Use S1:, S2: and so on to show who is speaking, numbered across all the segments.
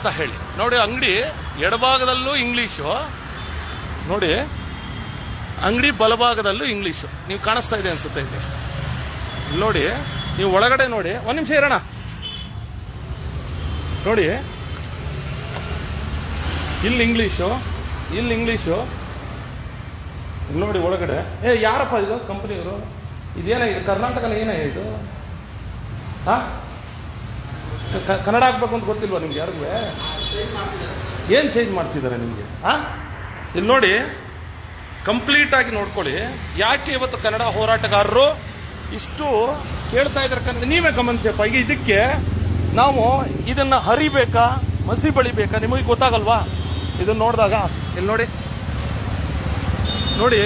S1: ಅಂತ ಹೇಳಿ ನೋಡಿ. ಅಂಗಡಿ ಎಡಭಾಗದಲ್ಲೂ ಇಂಗ್ಲಿಷು ನೋಡಿ, ಅಂಗಡಿ ಬಲಭಾಗದಲ್ಲೂ ಇಂಗ್ಲಿಷು. ನೀವು ಕಾಣಿಸ್ತಾ ಇದೆ ಅನ್ಸುತ್ತೆ ಇಲ್ಲಿ ನೋಡಿ. ನೀವು ಒಳಗಡೆ ನೋಡಿ, ಒಂದ್ ನಿಮಿಷ ಇರೋಣ ನೋಡಿ. ಇಲ್ಲಿ ಇಂಗ್ಲಿಷು, ಇಲ್ಲಿ ಇಂಗ್ಲಿಷು ನೋಡಿ ಒಳಗಡೆ. ಯಾರಪ್ಪ ಇದು ಕಂಪನಿಯವರು? ಇದೇನಾಗಿದೆ? ಕರ್ನಾಟಕನ ಏನೇ ಇದು? ಕನ್ನಡ ಆಗ್ಬೇಕು ಅಂತ ಗೊತ್ತಿಲ್ವಾ ನಿಮ್ಗೆ ಯಾರಿಗೂ? ಏನ್ ಚೇಂಜ್ ಮಾಡ್ತಿದ್ದಾರೆ ನಿಮ್ಗೆ? ಇಲ್ಲಿ ನೋಡಿ, ಕಂಪ್ಲೀಟ್ ಆಗಿ ನೋಡ್ಕೊಳ್ಳಿ. ಯಾಕೆ ಇವತ್ತು ಕನ್ನಡ ಹೋರಾಟಗಾರರು ಇಷ್ಟು ಕೇಳ್ತಾ ಇದ್ದಾರೆ ಕನ್ನಡ? ನೀವೇ ಗಮನಿಸಪ್ಪ. ಈಗ ಇದಕ್ಕೆ ನಾವು ಇದನ್ನ ಹರಿಬೇಕಾ, ಮಸಿ ಬಳಿಬೇಕಾ? ನಿಮಗೆ ಗೊತ್ತಾಗಲ್ವಾ ಇದನ್ನ ನೋಡಿದಾಗ? ಇಲ್ಲಿ ನೋಡಿ ನೋಡಿ,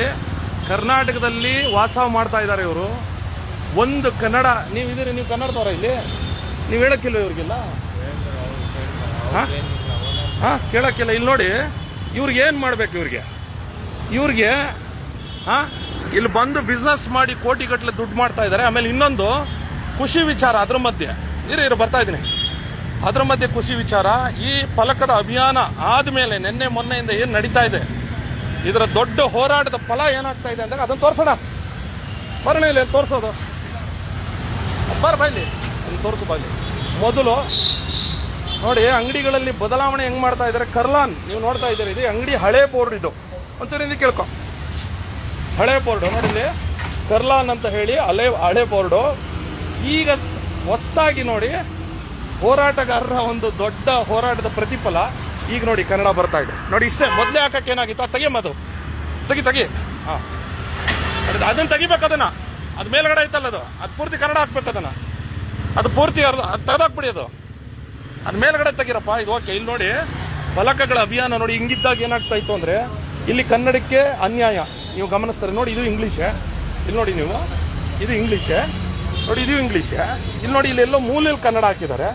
S1: ಕರ್ನಾಟಕದಲ್ಲಿ ವಾಸ ಮಾಡ್ತಾ ಇದ್ದಾರೆ ಇವರು. ಒಂದು ಕನ್ನಡ ನೀವು ಇದೀರಿ, ನೀವು ಕನ್ನಡದವರ ಇಲ್ಲಿ? ನೀವು ಹೇಳಕ್ಕಿಲ್ಲ ಇವ್ರಿಗೆಲ್ಲ? ಕೇಳಕ್ಕಿಲ್ಲ. ಇಲ್ಲಿ ನೋಡಿ, ಇವ್ರಿಗೆ ಏನ್ ಮಾಡ್ಬೇಕು? ಇವ್ರಿಗೆ ಇಲ್ಲಿ ಬಂದು ಬಿಸ್ನೆಸ್ ಮಾಡಿ ಕೋಟಿಗಟ್ಟಲೆ ದುಡ್ಡು ಮಾಡ್ತಾ ಇದ್ದಾರೆ. ಆಮೇಲೆ ಇನ್ನೊಂದು ಖುಷಿ ವಿಚಾರ ಅದ್ರ ಮಧ್ಯೆ ಇರು ಬರ್ತಾ ಇದ್ದೀನಿ. ಅದ್ರ ಮಧ್ಯೆ ಖುಷಿ ವಿಚಾರ, ಈ ಫಲಕದ ಅಭಿಯಾನ ಆದ್ಮೇಲೆ ನಿನ್ನೆ ಮೊನ್ನೆಯಿಂದ ಏನ್ ನಡೀತಾ ಇದೆ, ಇದರ ದೊಡ್ಡ ಹೋರಾಟದ ಫಲ ಏನಾಗ್ತಾ ಇದೆ ಅಂದಾಗ ಅದನ್ನ ತೋರ್ಸೋಣ. ಬರೋಣ, ಇಲ್ಲಿ ತೋರ್ಸೋದು. ಬೈಲಿ ಅಲ್ಲಿ ತೋರಿಸು ಬಾಲಿ. ಮೊದಲು ನೋಡಿ, ಅಂಗಡಿಗಳಲ್ಲಿ ಬದಲಾವಣೆ ಹೆಂಗ್ ಮಾಡ್ತಾ ಇದ್ದಾರೆ. ಕರ್ಲಾನ್ ನೀವು ನೋಡ್ತಾ ಇದ್ದೀರಿ, ಇದು ಅಂಗಡಿ ಹಳೆ ಬೋರ್ಡ್. ಇದು ಒಂದ್ಸರಿ ಹಿಂದೆ ಕೇಳ್ಕೊ. ಹಳೆ ಬೋರ್ಡ್ ನೋಡಿ, ಇಲ್ಲಿ ಕರ್ಲಾನ್ ಅಂತ ಹೇಳಿ ಹಳೆ ಬೋರ್ಡು. ಈಗ ಹೊಸದಾಗಿ ನೋಡಿ, ಹೋರಾಟಗಾರರ ಒಂದು ದೊಡ್ಡ ಹೋರಾಟದ ಪ್ರತಿಫಲ ಈಗ ನೋಡಿ ಕನ್ನಡ ಬರ್ತಾ ಇದೆ ನೋಡಿ. ಇಷ್ಟೇ. ಮೊದಲೇ ಹಾಕಕ್ಕೆ ಏನಾಗಿತ್ತು? ತೆಗಿಯಮ್ಮದು, ತೆಗಿ. ಅದನ್ನ ತೆಗಿಬೇಕು. ಅದು ಮೇಲ್ಗಡೆ ಐತಲ್ಲ, ಅದು ಪೂರ್ತಿ ಕನ್ನಡ ಹಾಕ್ಬೇಕು. ಅದು ಪೂರ್ತಿ ಅದು ತೆಗೆದಾಕ್ಬಿಡಿ. ಅದು ಮೇಲ್ಗಡೆ ತೆಗಿರಪ್ಪ. ಇದು ಓಕೆ. ಇಲ್ಲಿ ನೋಡಿ, ಫಲಕಗಳ ಅಭಿಯಾನ ನೋಡಿ ಹಿಂಗಿದ್ದಾಗ ಏನಾಗ್ತಾ ಇತ್ತು ಅಂದ್ರೆ, ಇಲ್ಲಿ ಕನ್ನಡಕ್ಕೆ ಅನ್ಯಾಯ ನೀವು ಗಮನಿಸ್ತಾರೆ ನೋಡಿ. ಇದು ಇಂಗ್ಲಿಷೇ. ಇಲ್ಲಿ ನೋಡಿ ನೀವು, ಇದು ಇಂಗ್ಲಿಷೇ ನೋಡಿ, ಇದು ಇಂಗ್ಲಿಷೇ. ಇಲ್ಲಿ ನೋಡಿ, ಇಲ್ಲೆಲ್ಲೋ ಮೂಲೆಯಲ್ಲಿ ಕನ್ನಡ ಹಾಕಿದ್ದಾರೆ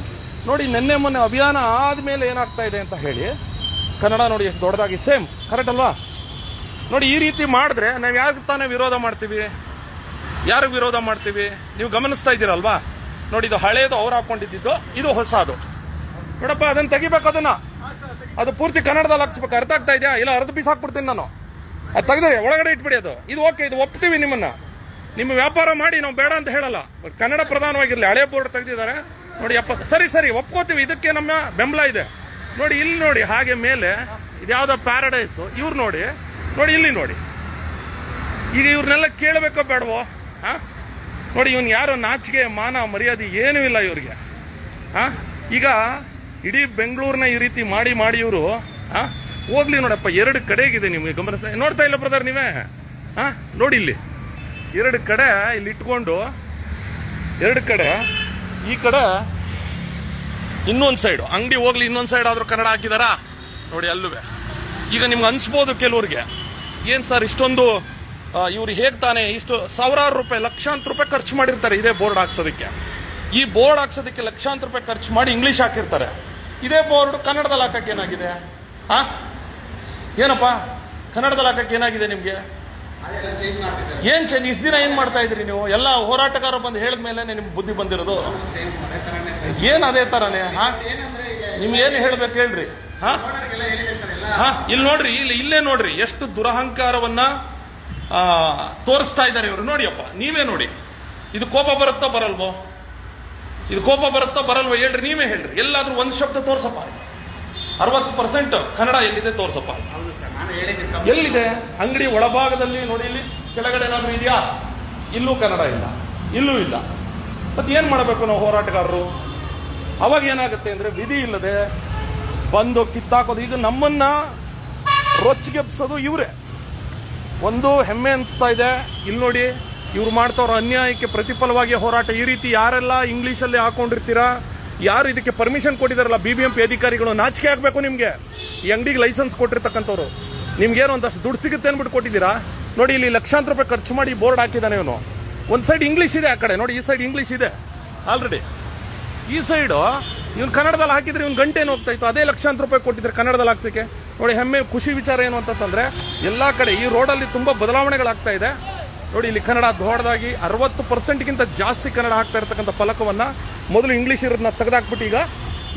S1: ನೋಡಿ. ನಿನ್ನೆ ಮೊನ್ನೆ ಅಭಿಯಾನ ಆದ್ಮೇಲೆ ಏನಾಗ್ತಾ ಇದೆ ಅಂತ ಹೇಳಿ ಕನ್ನಡ ನೋಡಿ ಎಷ್ಟು ದೊಡ್ಡದಾಗಿ. ಸೇಮ್ ಕರೆಕ್ಟ್ ಅಲ್ವಾ? ನೋಡಿ, ಈ ರೀತಿ ಮಾಡಿದ್ರೆ ನಾವು ಯಾರಿಗೆ ತಾನೇ ವಿರೋಧ ಮಾಡ್ತೀವಿ? ಯಾರಿಗೆ ವಿರೋಧ ಮಾಡ್ತೀವಿ? ನೀವು ಗಮನಿಸ್ತಾ ಇದ್ದೀರಲ್ವಾ ನೋಡಿ. ಇದು ಹಳೇದು ಅವ್ರು ಹಾಕೊಂಡಿದ್ದು, ಇದು ಹೊಸದು ನೋಡಪ್ಪ. ಅದನ್ನ ತೆಗಿಬೇಕು. ಅದು ಪೂರ್ತಿ ಕನ್ನಡದಲ್ಲಿ ಹಾಕ್ಸ್ಬೇಕು. ಅರ್ಥ ಆಗ್ತಾ ಇದೆಯಾ? ಇಲ್ಲ ಅರ್ಧ ಪೀಸ್ ಹಾಕ್ಬಿಡ್ತೀನಿ ನಾನು. ಅದು ತೆಗೆದ್ರೆ ಒಳಗಡೆ ಇಟ್ಬಿಡಿ. ಇದು ಓಕೆ, ಇದು ಒಪ್ತೀವಿ ನಿಮ್ಮನ್ನ. ನಿಮ್ಮ ವ್ಯಾಪಾರ ಮಾಡಿ, ನಾವು ಬೇಡ ಅಂತ ಹೇಳಲ್ಲ. ಕನ್ನಡ ಪ್ರಧಾನವಾಗಿರ್ಲಿ. ಹಳೆ ಬೋರ್ಡ್ ತೆಗೆದಿದ್ದಾರೆ ನೋಡಿ. ಸರಿ ಒಪ್ಕೋತೀವಿ. ಇದಕ್ಕೆ ನಮ್ಮ ಬೆಂಬಲ ಇದೆ ನೋಡಿ. ಇಲ್ಲಿ ನೋಡಿ, ಹಾಗೆ ಮೇಲೆ ಇದ್ಯಾವ್ದೋ ಪ್ಯಾರಡೈಸ್. ಇವ್ರು ನೋಡಿ ಇಲ್ಲಿ ನೋಡಿ. ಈಗ ಇವ್ರನ್ನೆಲ್ಲ ಕೇಳಬೇಕೋ ಬೇಡವೋ? ನೋಡಿ, ಇವನ್ ಯಾರೋ ನಾಚಿಕೆ ಮಾನ ಮರ್ಯಾದೆ ಏನೂ ಇಲ್ಲ ಇವ್ರಿಗೆ. ಈಗ ಇಡೀ ಬೆಂಗಳೂರಿನ ಈ ರೀತಿ ಮಾಡಿ ಇವರು ಹೋಗ್ಲಿ ನೋಡಪ್ಪ. 2 ಕಡೆಗಿದೆ ನಿಮ್ಗೆ ಗಮನಿಸ. ನೋಡ್ತಾ ಇಲ್ಲ ಬ್ರದರ್ ನೀವೇ? ನೋಡಿ, ಇಲ್ಲಿ 2 ಕಡೆ ಇಲ್ಲಿ ಇಟ್ಕೊಂಡು, 2 ಕಡೆ, ಈ ಕಡೆ ಇನ್ನೊಂದ್ ಸೈಡ್ ಅಂಗಡಿ ಹೋಗ್ಲಿ, ಇನ್ನೊಂದ್ ಸೈಡ್ ಆದ್ರೂ ಕನ್ನಡ ಹಾಕಿದಾರ ನೋಡಿ ಅಲ್ಲುವೆ. ಈಗ ನಿಮ್ಗೆ ಅನ್ಸ್ಬೋದು ಕೆಲವ್ರಿಗೆ, ಏನ್ ಸರ್ ಇಷ್ಟೊಂದು ಇವ್ರು ಹೇಗ್ ತಾನೆ ಇಷ್ಟು ಸಾವಿರಾರು ರೂಪಾಯಿ, ಲಕ್ಷಾಂತರ ರೂಪಾಯಿ ಖರ್ಚು ಮಾಡಿರ್ತಾರೆ ಇದೇ ಬೋರ್ಡ್ ಹಾಕ್ಸೋದಕ್ಕೆ. ಈ ಬೋರ್ಡ್ ಹಾಕ್ಸೋದಕ್ಕೆ ಲಕ್ಷಾಂತರ ರೂಪಾಯಿ ಖರ್ಚು ಮಾಡಿ ಇಂಗ್ಲಿಷ್ ಹಾಕಿರ್ತಾರೆ. ಇದೇ ಬೋರ್ಡ್ ಕನ್ನಡದಲ್ಲಿ ಹಾಕಕ್ಕೆ ಏನಾಗಿದೆ? ಏನಪ್ಪ ಕನ್ನಡದಲ್ಲಿ ಹಾಕಕ್ಕೆ ಏನಾಗಿದೆ ನಿಮ್ಗೆ? ಏನ್ ಚೇಂಜ್? ಇಷ್ಟು ದಿನ ಏನ್ ಮಾಡ್ತಾ ಇದ್ರಿ ನೀವು? ಎಲ್ಲ ಹೋರಾಟಗಾರ ಬಂದು ಹೇಳಿದ್ಮೇಲೆ ನಿಮ್ಗೆ ಬುದ್ಧಿ ಬಂದಿರೋದು. ಏನ್ ಅದೇ ತರನೇ? ನಿಮ್ಗೆ ಏನ್ ಹೇಳ್ಬೇಕು ಹೇಳ್ರಿ? ಇಲ್ಲಿ ನೋಡ್ರಿ, ಇಲ್ಲೇ ನೋಡ್ರಿ ಎಷ್ಟು ದುರಹಂಕಾರವನ್ನ ತೋರಿಸ್ತಾ ಇದ್ದಾರೆ ಇವರು. ನೋಡಿಯಪ್ಪ, ನೀವೇ ನೋಡಿ. ಇದು ಕೋಪ ಬರುತ್ತೋ ಬರಲ್ವೋ? ಇದು ಕೋಪ ಬರುತ್ತೋ ಬರಲ್ವೋ ಹೇಳ್ರಿ, ನೀವೇ ಹೇಳ್ರಿ. ಎಲ್ಲಾದ್ರೂ ಒಂದು ಶಬ್ದ ತೋರ್ಸಪ್ಪ. 60% ಕನ್ನಡ ಎಲ್ಲಿದೆ ತೋರ್ಸಪ್ಪ. ಎಲ್ಲಿದೆ? ಅಂಗಡಿ ಒಳಭಾಗದಲ್ಲಿ ನೋಡಿ, ಇಲ್ಲಿ ಕೆಳಗಡೆ ಏನಾದ್ರೂ ಇದೆಯಾ? ಇಲ್ಲೂ ಕನ್ನಡ ಇಲ್ಲ, ಇಲ್ಲೂ ಇಲ್ಲ. ಮತ್ತೆ ಏನ್ ಮಾಡಬೇಕು ನಾವು ಹೋರಾಟಗಾರರು? ಅವಾಗ ಏನಾಗುತ್ತೆ ಅಂದ್ರೆ, ವಿಧಿ ಇಲ್ಲದೆ ಬಂದು ಕಿತ್ತಾಕೋದು. ಈಗ ನಮ್ಮನ್ನ ರೊಚ್ಚಿಗೆಬ್ಸೋದು ಇವರೇ. ಒಂದು ಹೆಮ್ಮೆ ಅನಿಸ್ತಾ ಇದೆ. ಇಲ್ಲಿ ನೋಡಿ, ಇವ್ರು ಮಾಡ್ತಾವ್ರ ಅನ್ಯಾಯಕ್ಕೆ ಪ್ರತಿಫಲವಾಗಿ ಹೋರಾಟ. ಈ ರೀತಿ ಯಾರೆಲ್ಲ ಇಂಗ್ಲಿಷಲ್ಲಿ ಹಾಕೊಂಡಿರ್ತೀರಾ, ಯಾರು ಇದಕ್ಕೆ ಪರ್ಮಿಷನ್ ಕೊಟ್ಟಿದಾರಲ್ಲ BBMP ಅಧಿಕಾರಿಗಳು, ನಾಚಿಕೆ ಆಗ್ಬೇಕು ನಿಮ್ಗೆ. ಈ ಅಂಗಡಿಗೆ ಲೈಸೆನ್ಸ್ ಕೊಟ್ಟಿರ್ತಕ್ಕಂಥವ್ರು ನಿಮ್ಗೇನೋ ಒಂದಷ್ಟು ದುಡ್ಡು ಸಿಗುತ್ತೆ ಅನ್ಬಿಟ್ಟು ಕೊಟ್ಟಿದ್ದೀರಾ ನೋಡಿ. ಇಲ್ಲಿ ಲಕ್ಷಾಂತರ ರೂಪಾಯಿ ಖರ್ಚು ಮಾಡಿ ಬೋರ್ಡ್ ಹಾಕಿದ್ದಾನೆ ಇವನು. ಒಂದ್ ಸೈಡ್ ಇಂಗ್ಲಿಷ್ ಇದೆ, ಆ ಕಡೆ ನೋಡಿ ಈ ಸೈಡ್ ಇಂಗ್ಲಿಷ್ ಇದೆ ಆಲ್ರೆಡಿ. ಈ ಸೈಡ್ ಇವ್ನು ಕನ್ನಡದಲ್ಲಿ ಹಾಕಿದ್ರೆ ಇವ್ನು ಗಂಟೆ ಏನು ಹೋಗ್ತಾ ಇತ್ತು. ಅದೇ ಲಕ್ಷಾಂತರ ರೂಪಾಯಿ ಕೊಟ್ಟಿದ್ರೆ ಕನ್ನಡದಲ್ಲಿ ಹಾಕ್ಸಕ್ಕೆ. ನೋಡಿ, ಹೆಮ್ಮೆ ಖುಷಿ ವಿಚಾರ ಏನು ಅಂತಂದ್ರೆ, ಎಲ್ಲಾ ಕಡೆ ಈ ರೋಡಲ್ಲಿ ತುಂಬಾ ಬದಲಾವಣೆಗಳಾಗ್ತಾ ಇದೆ ನೋಡಿ. ಇಲ್ಲಿ ಕನ್ನಡ ದೊಡ್ಡದಾಗಿ 60%ಗಿಂತ ಜಾಸ್ತಿ ಕನ್ನಡ ಹಾಕ್ತಾ ಇರ್ತಕ್ಕಂಥ ಫಲಕವನ್ನ ಮೊದಲು ಇಂಗ್ಲಿಷ್ ಇರೋದನ್ನ ತೆಗೆದಾಕ್ಬಿಟ್ಟು ಈಗ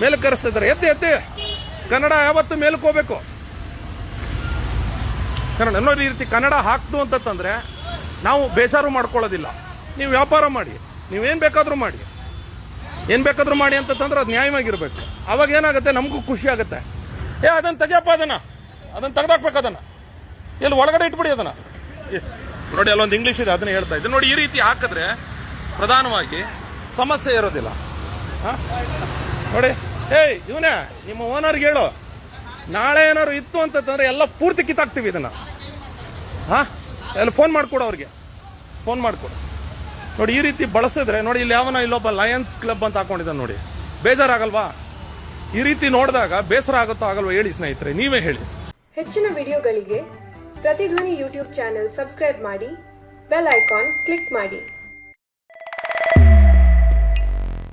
S1: ಮೇಲೆ ಕರೆಸ್ತಾ ಇದ್ದಾರೆ. ಎದ್ದೆ ಕನ್ನಡ ಯಾವತ್ತು ಮೇಲಕ್ಕೆ ಹೋಗ್ಬೇಕು. ಕನ್ನಡ ನೋಡಿ, ಈ ರೀತಿ ಕನ್ನಡ ಹಾಕ್ತು ಅಂತಂದ್ರೆ ನಾವು ಬೇಜಾರು ಮಾಡ್ಕೊಳ್ಳೋದಿಲ್ಲ. ನೀವು ವ್ಯಾಪಾರ ಮಾಡಿ, ನೀವೇನ್ ಬೇಕಾದ್ರೂ ಮಾಡಿ, ಏನ್ ಬೇಕಾದ್ರೂ ಮಾಡಿ ಅಂತಂದ್ರೆ ಅದು ನ್ಯಾಯವಾಗಿರ್ಬೇಕು. ಅವಾಗ ಏನಾಗುತ್ತೆ, ನಮಗೂ ಖುಷಿ ಆಗುತ್ತೆ. ಅದನ್ನ ತೆಗಿಯಪ್ಪ, ಅದನ್ನ ತೆಗೆದಾಕ್ಬೇಕು. ಅದನ್ನ ಎಲ್ಲಿ ಒಳಗಡೆ ಇಟ್ಬಿಡಿ ಅದನ್ನ. ನೋಡಿ, ಅಲ್ಲೊಂದು ಇಂಗ್ಲಿಷ್ ಇದೆ, ಅದನ್ನ ಹೇಳ್ತಾ ಇದ್ದೆ ನೋಡಿ. ಈ ರೀತಿ ಹಾಕಿದ್ರೆ ಪ್ರಧಾನವಾಗಿ ಸಮಸ್ಯೆ ಇರೋದಿಲ್ಲ. ನೋಡಿ, ಇವನೇ ನಿಮ್ಮ ಓನರ್ಗೆ ಹೇಳು, ನಾಳೆ ಏನಾದ್ರು ಇತ್ತು ಅಂತಂದ್ರೆ ಎಲ್ಲ ಪೂರ್ತಿ ಕಿತ್ತಾಕ್ತಿವಿ ಇದನ್ನ. ಎಲ್ಲ ಫೋನ್ ಮಾಡ್ಕೊಡು, ಅವ್ರಿಗೆ ಫೋನ್ ಮಾಡ್ಕೊಡು. ನೋಡಿ, ಈ ರೀತಿ ಬಳಸಿದ್ರೆ ನೋಡಿ, ಇಲ್ಲಿ ಯಾವನ ಇಲ್ಲೊಬ್ಬ ಲಯನ್ಸ್ ಕ್ಲಬ್ ಅಂತ ಹಾಕೊಂಡಿದ್ದಾನೆ ನೋಡಿ. ಬೇಜಾರಾಗಲ್ವಾ? ಈ ರೀತಿ ನೋಡಿದಾಗ ಬೇಸರ ಆಗುತ್ತೋ ಆಗಲ್ವಾ ಹೇಳಿ ಸ್ನೇಹಿತರೆ, ನೀವೇ ಹೇಳಿ.
S2: ಹೆಚ್ಚಿನ ವಿಡಿಯೋಗಳಿಗೆ ಪ್ರತಿಧ್ವನಿ ಯೂಟ್ಯೂಬ್ ಚಾನೆಲ್ ಸಬ್ಸ್ಕ್ರೈಬ್ ಮಾಡಿ, ಬೆಲ್ ಐಕಾನ್ ಕ್ಲಿಕ್ ಮಾಡಿ.